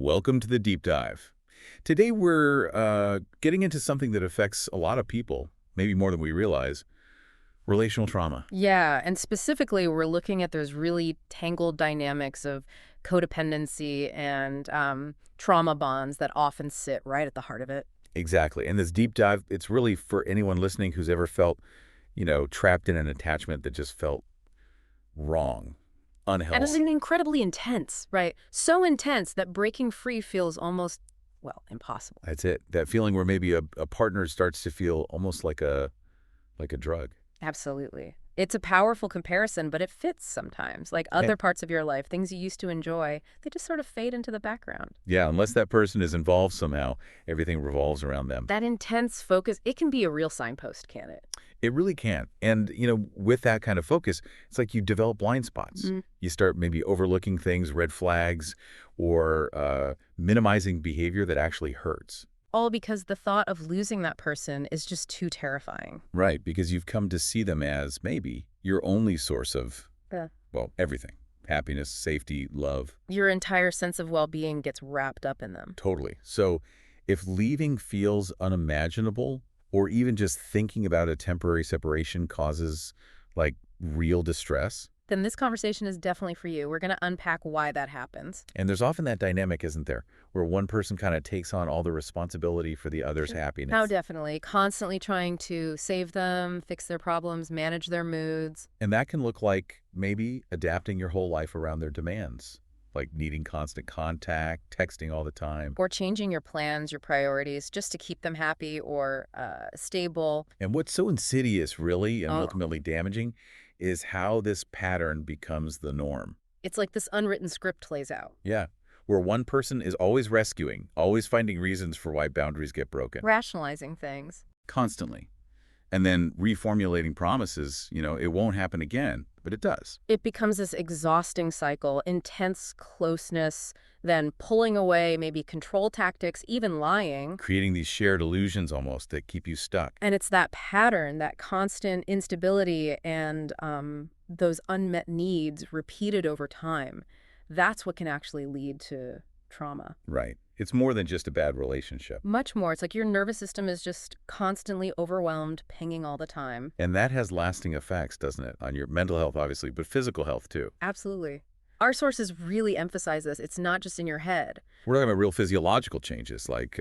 Welcome to the deep dive. Today we're getting into something that affects a lot of people, maybe more than we realize, relational trauma. Yeah, and specifically, we're looking at those really tangled dynamics of codependency and trauma bonds that often sit right at the heart of it. Exactly. And this deep dive, it's really for anyone listening who's ever felt, trapped in an attachment that just felt wrong, And it's unhealthy. incredibly intense, right? So intense that breaking free feels almost, well, impossible. That's it. That feeling where maybe a partner starts to feel almost like a drug. Absolutely. It's a powerful comparison, but it fits sometimes. Like And other parts of your life, things you used to enjoy, they just sort of fade into the background. yeah, unless that person is involved somehow, everything revolves around them. That intense focus, it can be a real signpost, can't it? It really can. And, with that kind of focus, it's like you develop blind spots. You start maybe overlooking things, red flags, or minimizing behavior that actually hurts. All because the thought of losing that person is just too terrifying. Right, because you've come to see them as maybe your only source of, Yeah. well, everything. Happiness, safety, love. Your entire sense of well-being gets wrapped up in them. Totally. So if leaving feels unimaginable, or even just thinking about a temporary separation causes, like, real distress, Then this conversation is definitely for you. We're going to unpack why that happens. and there's often that dynamic, isn't there, where one person kind of takes on all the responsibility for the other's Sure. happiness. How definitely. Constantly trying to save them, fix their problems, manage their moods. And that can look like maybe adapting your whole life around their demands, like needing constant contact, texting all the time. Or changing your plans, your priorities, just to keep them happy or stable. And what's so insidious, really, and Oh. ultimately damaging, is how this pattern becomes the norm. It's like this unwritten script plays out. Yeah, where one person is always rescuing, always finding reasons for why boundaries get broken, Rationalizing things. constantly. And then reformulating promises, it won't happen again, but it does. It becomes this exhausting cycle, intense closeness, then pulling away, maybe control tactics, even lying. Creating these shared illusions almost that keep you stuck. And it's that pattern, that constant instability and those unmet needs repeated over time. That's what can actually lead to trauma. Right. It's more than just a bad relationship. Much more. It's like your nervous system is just constantly overwhelmed, pinging all the time. And that has lasting effects, doesn't it? On your mental health, obviously, but physical health, too. Absolutely. Our sources really emphasize this. It's not just in your head. We're talking about real physiological changes, like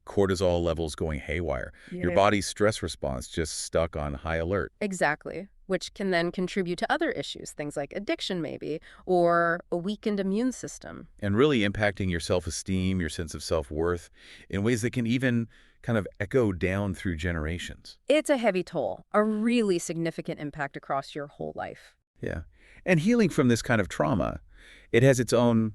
cortisol levels going haywire. Your Yeah. body's stress response just stuck on high alert. Exactly, which can then contribute to other issues, things like addiction maybe, or a weakened immune system. And really impacting your self-esteem, your sense of self-worth, in ways that can even kind of echo down through generations. It's a heavy toll, a really significant impact across your whole life. Yeah. And healing from this kind of trauma, it has its own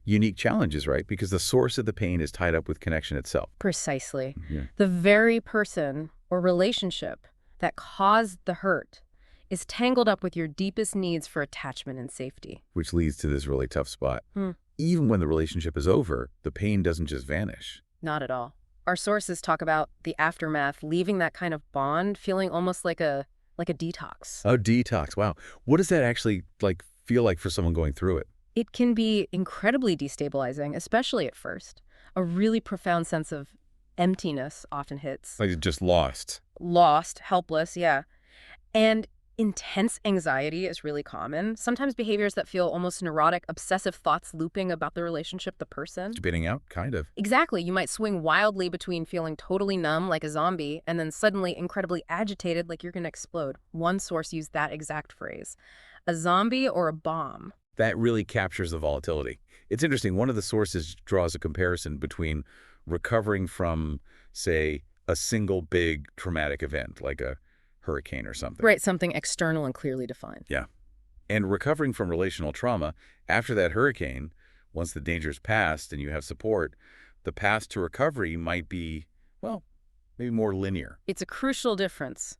unique challenges, right? Because the source of the pain is tied up with connection itself. Precisely. Yeah. The very person or relationship that caused the hurt is tangled up with your deepest needs for attachment and safety. Which leads to this really tough spot. Hmm. Even when the relationship is over, the pain doesn't just vanish. Not at all. Our sources talk about the aftermath, leaving that kind of bond feeling almost like a detox. Oh, detox. Wow. What does that actually feel like for someone going through it? It can be incredibly destabilizing, especially at first. A really profound sense of emptiness often hits. Like just lost. Lost, helpless, yeah. And intense anxiety is really common. Sometimes behaviors that feel almost neurotic, obsessive thoughts looping about the relationship, the person. Spinning out, kind of. Exactly. You might swing wildly between feeling totally numb like a zombie and then suddenly incredibly agitated like you're going to explode. One source used that exact phrase. A zombie or a bomb. That really captures the volatility. It's interesting. One of the sources draws a comparison between recovering from, say, a single big traumatic event, like a hurricane or something. Right, something external and clearly defined. Yeah. And recovering from relational trauma after that hurricane, once the danger's passed and you have support, the path to recovery might be, well, maybe more linear. It's a crucial difference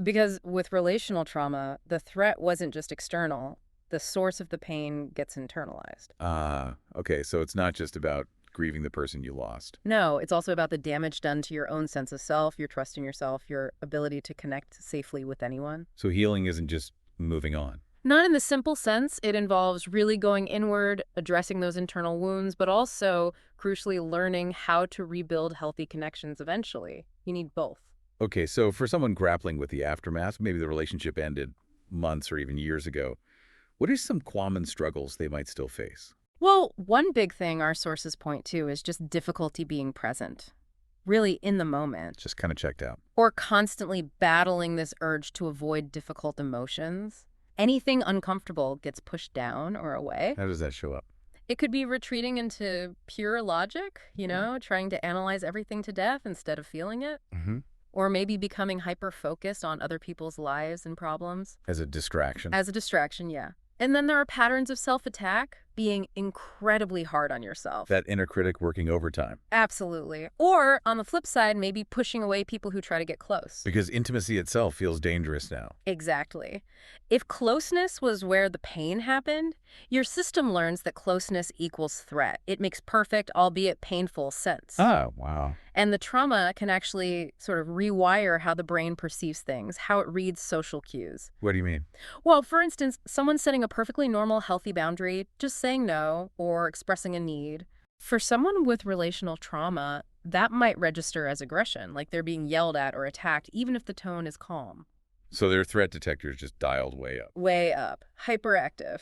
because with relational trauma, the threat wasn't just external. The source of the pain gets internalized. Okay, so it's not just about grieving the person you lost. No, it's also about the damage done to your own sense of self, your trust in yourself, your ability to connect safely with anyone. So healing isn't just moving on. Not in the simple sense. It involves really going inward, addressing those internal wounds, but also, crucially, learning how to rebuild healthy connections eventually. You need both. Okay, so for someone grappling with the aftermath, maybe the relationship ended months or even years ago, what are some common struggles they might still face? Well, one big thing our sources point to is just difficulty being present, really in the moment, Just kind of checked out. or constantly battling this urge to avoid difficult emotions. Anything uncomfortable gets pushed down or away. How does that show up? It could be retreating into pure logic, trying to analyze everything to death instead of feeling it. Hmm. Or maybe becoming hyper-focused on other people's lives and problems. As a distraction. As a distraction, yeah. And then there are patterns of self-attack, being incredibly hard on yourself. That inner critic working overtime. Absolutely. Or, on the flip side, maybe pushing away people who try to get close. Because intimacy itself feels dangerous now. Exactly. If closeness was where the pain happened, your system learns that closeness equals threat. It makes perfect, albeit painful, sense. Oh, wow. And the trauma can actually sort of rewire how the brain perceives things, how it reads social cues. What do you mean? Well, for instance, someone setting a perfectly normal, healthy boundary, just saying no or expressing a need. For someone with relational trauma, that might register as aggression, like they're being yelled at or attacked, even if the tone is calm. So their threat detector is just dialed way up. Way up, hyperactive,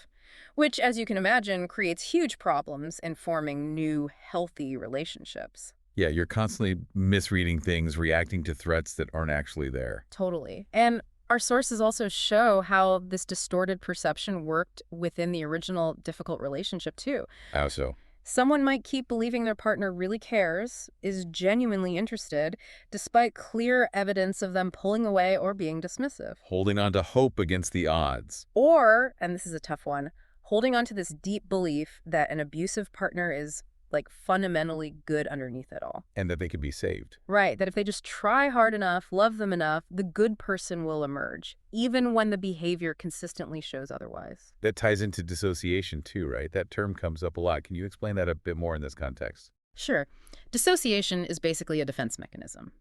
which, as you can imagine, creates huge problems in forming new, healthy relationships. Yeah, you're constantly misreading things, reacting to threats that aren't actually there. Totally. And our sources also show how this distorted perception worked within the original difficult relationship, too. How so? Someone might keep believing their partner really cares, is genuinely interested, despite clear evidence of them pulling away or being dismissive. Holding on to hope against the odds. Or, and this is a tough one, holding on to this deep belief that an abusive partner is, like, fundamentally good underneath it all. And that they could be saved. Right, that if they just try hard enough, love them enough, the good person will emerge, even when the behavior consistently shows otherwise. That ties into dissociation too, right? That term comes up a lot. Can you explain that a bit more in this context? Sure. Dissociation is basically a defense mechanism.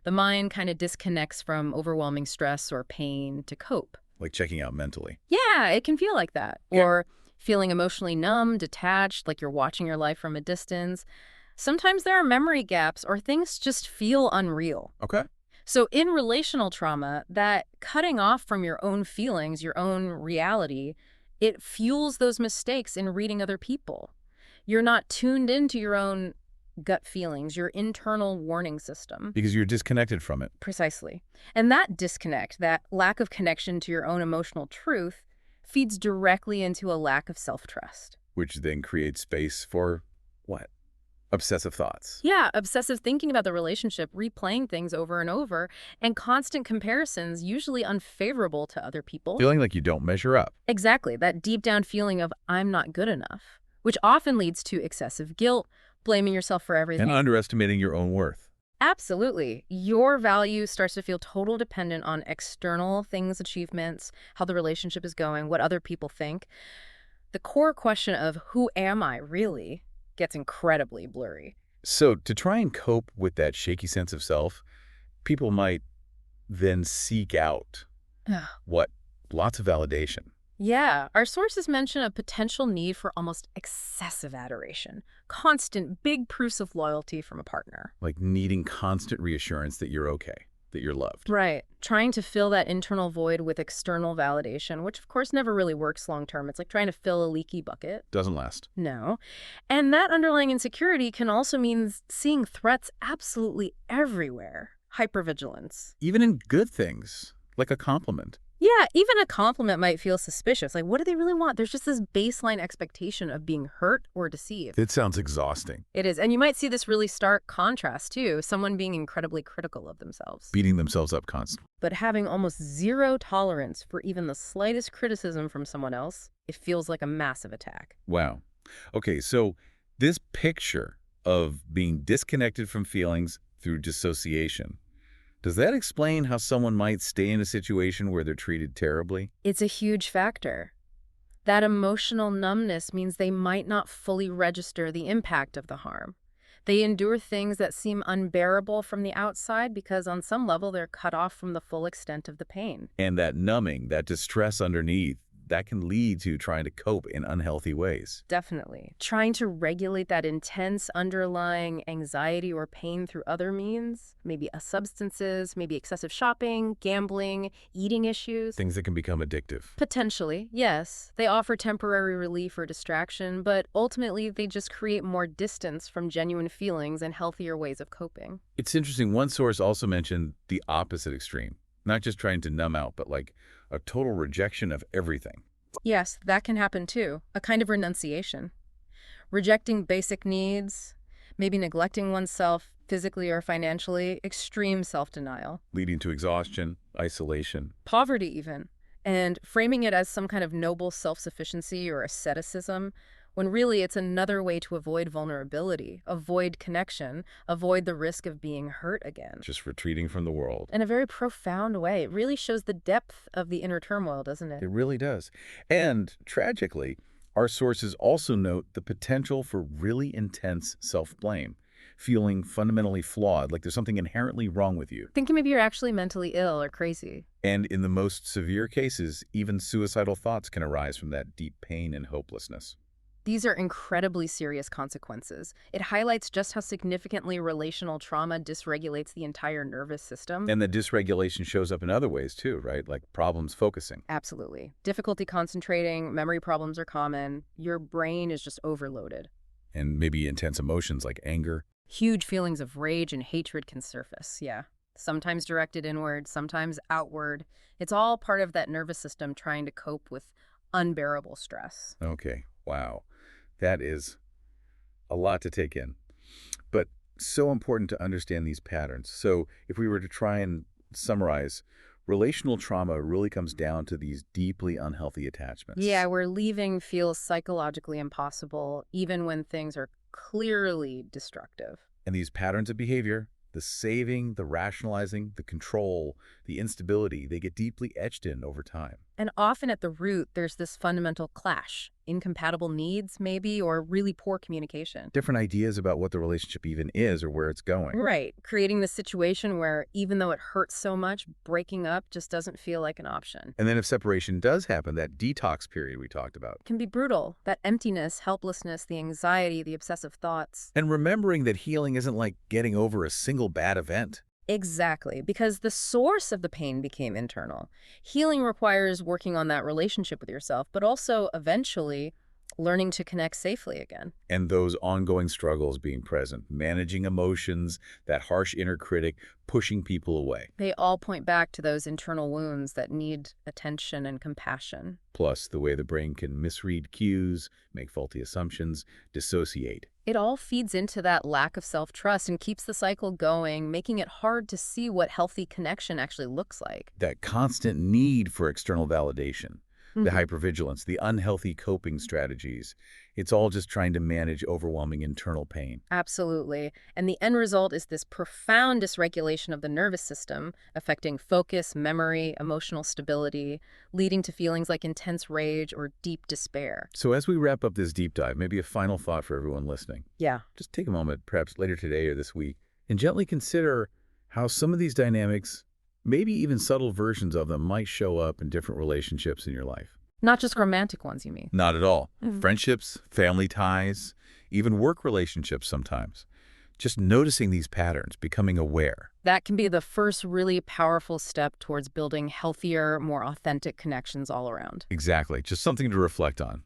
The mind kind of disconnects from overwhelming stress or pain to cope. Like checking out mentally. Yeah, it can feel like that. Yeah. Or feeling emotionally numb, detached, like you're watching your life from a distance. Sometimes there are memory gaps or things just feel unreal. Okay. So in relational trauma, that cutting off from your own feelings, your own reality, it fuels those mistakes in reading other people. You're not tuned into your own gut feelings, your internal warning system. Because you're disconnected from it. Precisely. And that disconnect, that lack of connection to your own emotional truth, feeds directly into a lack of self-trust. Which then creates space for what? Obsessive thoughts. Yeah, obsessive thinking about the relationship, replaying things over and over, and constant comparisons, usually unfavorable to other people. Feeling like you don't measure up. Exactly, that deep down feeling of I'm not good enough, which often leads to excessive guilt, blaming yourself for everything. And underestimating your own worth. Absolutely. Your value starts to feel total dependent on external things, achievements, how the relationship is going, what other people think. The core question of who am I really gets incredibly blurry. So to try and cope with that shaky sense of self, people might then seek out what? Lots of validation. Yeah, our sources mention a potential need for almost excessive adoration, constant big proofs of loyalty from a partner. Like needing constant reassurance that you're okay, that you're loved. Right. Trying to fill that internal void with external validation, which of course never really works long term. It's like trying to fill a leaky bucket. Doesn't last. No. And that underlying insecurity can also mean seeing threats absolutely everywhere. Hypervigilance. Even in good things, like a compliment. Yeah, even a compliment might feel suspicious. Like, what do they really want? There's just this baseline expectation of being hurt or deceived. It sounds exhausting. It is. And you might see this really stark contrast, too. Someone being incredibly critical of themselves, Beating themselves up constantly. but having almost zero tolerance for even the slightest criticism from someone else. It feels like a massive attack. Wow. Okay, so this picture of being disconnected from feelings through dissociation, does that explain how someone might stay in a situation where they're treated terribly? It's a huge factor. That emotional numbness means they might not fully register the impact of the harm. They endure things that seem unbearable from the outside because on some level they're cut off from the full extent of the pain. And that numbing, that distress underneath, that can lead to trying to cope in unhealthy ways. Definitely. Trying to regulate that intense underlying anxiety or pain through other means, maybe substances, maybe excessive shopping, gambling, eating issues. Things that can become addictive. Potentially, yes. They offer temporary relief or distraction, but ultimately they just create more distance from genuine feelings and healthier ways of coping. It's interesting. One source also mentioned the opposite extreme, not just trying to numb out, but like a total rejection of everything. Yes, that can happen too. A kind of renunciation. Rejecting basic needs, maybe neglecting oneself physically or financially, extreme self-denial. Leading to exhaustion, isolation. Poverty even, and framing it as some kind of noble self-sufficiency or asceticism, when really it's another way to avoid vulnerability, avoid connection, avoid the risk of being hurt again. Just retreating from the world. In a very profound way. It really shows the depth of the inner turmoil, doesn't it? It really does. And tragically, our sources also note the potential for really intense self-blame, feeling fundamentally flawed, like there's something inherently wrong with you. Thinking maybe you're actually mentally ill or crazy. And in the most severe cases, even suicidal thoughts can arise from that deep pain and hopelessness. These are incredibly serious consequences. It highlights just how significantly relational trauma dysregulates the entire nervous system. And the dysregulation shows up in other ways too, right? Like problems focusing. Absolutely. Difficulty concentrating, memory problems are common. Your brain is just overloaded. And maybe intense emotions like anger. Huge feelings of rage and hatred can surface, yeah. Sometimes directed inward, sometimes outward. It's all part of that nervous system trying to cope with unbearable stress. Okay, wow. That is a lot to take in, but so important to understand these patterns. So if we were to try and summarize, relational trauma really comes down to these deeply unhealthy attachments. Yeah, where leaving feels psychologically impossible, even when things are clearly destructive. And these patterns of behavior, the saving, the rationalizing, the control, the instability, they get deeply etched in over time. And often at the root, there's this fundamental clash. Incompatible needs, maybe, or really poor communication. Different ideas about what the relationship even is or where it's going. Right. Creating the situation where, even though it hurts so much, breaking up just doesn't feel like an option. And then if separation does happen, that detox period we talked about. It can be brutal. That emptiness, helplessness, the anxiety, the obsessive thoughts. And remembering that healing isn't like getting over a single bad event. Exactly, because the source of the pain became internal. Healing requires working on that relationship with yourself, but also eventually learning to connect safely again. And those ongoing struggles being present, managing emotions, that harsh inner critic, pushing people away. They all point back to those internal wounds that need attention and compassion. Plus, the way the brain can misread cues, make faulty assumptions, dissociate. It all feeds into that lack of self-trust and keeps the cycle going, making it hard to see what healthy connection actually looks like. That constant need for external validation, the Mhm. hypervigilance, the unhealthy coping strategies. It's all just trying to manage overwhelming internal pain. Absolutely. And the end result is this profound dysregulation of the nervous system, affecting focus, memory, emotional stability, leading to feelings like intense rage or deep despair. So as we wrap up this deep dive, maybe a final thought for everyone listening. Yeah. Just take a moment, perhaps later today or this week, and gently consider how some of these dynamics, maybe even subtle versions of them, might show up in different relationships in your life. Not just romantic ones, you mean? Not at all. Mhm. Friendships, family ties, even work relationships sometimes. Just noticing these patterns, becoming aware. That can be the first really powerful step towards building healthier, more authentic connections all around. Exactly. Just something to reflect on.